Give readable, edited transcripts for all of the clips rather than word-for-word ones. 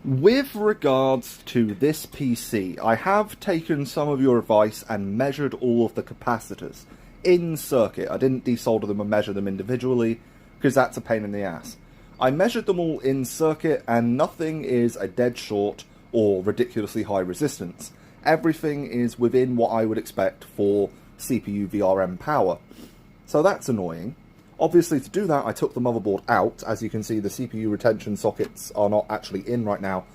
With regards to this PC, I have taken some of your advice and measured all of the capacitors in circuit. I didn't desolder them and measure them individually, because that's a pain in the ass. I measured them all in circuit, and nothing is a dead short or ridiculously high resistance. Everything is within what I would expect for CPU VRM power. So that's annoying. Obviously, to do that, I took the motherboard out. As you can see, the CPU retention sockets are not actually in right now.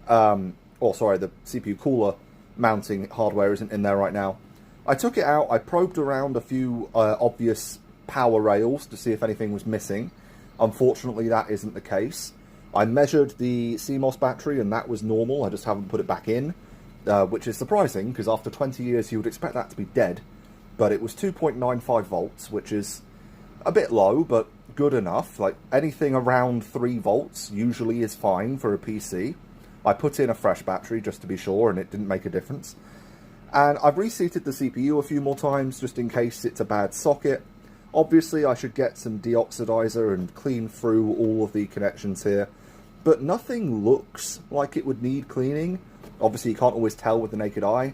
The CPU cooler mounting hardware isn't in there right now. I took it out, I probed around a few obvious power rails to see if anything was missing. Unfortunately, that isn't the case. I measured the CMOS battery, and that was normal. I just haven't put it back in, which is surprising, because after 20 years, you would expect that to be dead. But it was 2.95 volts, which is a bit low, but good enough. Like, anything around 3 volts usually is fine for a PC. I put in a fresh battery just to be sure, and it didn't make a difference. And I've reseated the CPU a few more times, just in case it's a bad socket. Obviously, I should get some deoxidizer and clean through all of the connections here, but nothing looks like it would need cleaning. Obviously, you can't always tell with the naked eye.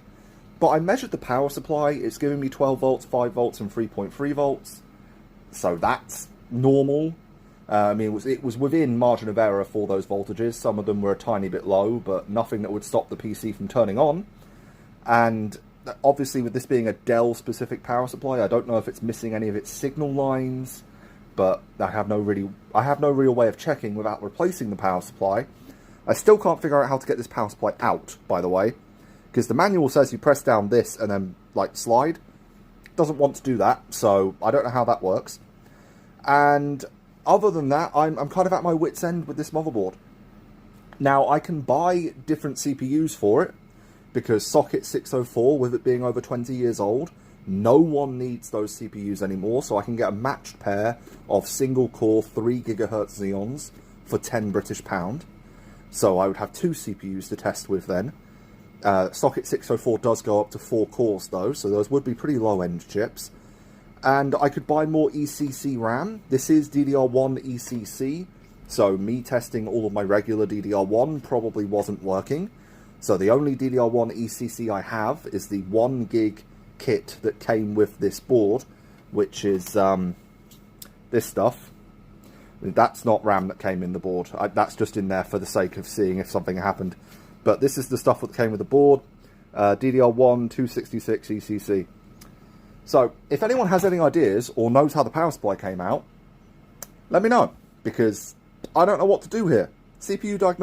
But I measured the power supply. It's giving me 12 volts, 5 volts, and 3.3 volts. So that's normal. It was within margin of error for those voltages. Some of them were a tiny bit low, but nothing that would stop the PC from turning on. And obviously, with this being a Dell-specific power supply, I don't know if it's missing any of its signal lines, but I have no real way of checking without replacing the power supply. I still can't figure out how to get this power supply out, by the way, because the manual says you press down this and then, slide. Doesn't want to do that, so I don't know how that works. And other than that, I'm kind of at my wit's end with this motherboard. Now, I can buy different CPUs for it, because Socket 604, with it being over 20 years old, no one needs those CPUs anymore, so I can get a matched pair of single-core 3 GHz Xeons for £10 British. So I would have 2 CPUs to test with then. Socket 604 does go up to 4 cores though, so those would be pretty low-end chips. And I could buy more ECC RAM. This is DDR1 ECC, so me testing all of my regular DDR1 probably wasn't working. So the only DDR1 ECC I have is the 1 gig kit that came with this board, which is this stuff. That's not RAM that came in the board. That's just in there for the sake of seeing if something happened. But this is the stuff that came with the board, DDR1 266 ECC. So, if anyone has any ideas or knows how the power supply came out, let me know, because I don't know what to do here. CPU diagnostics.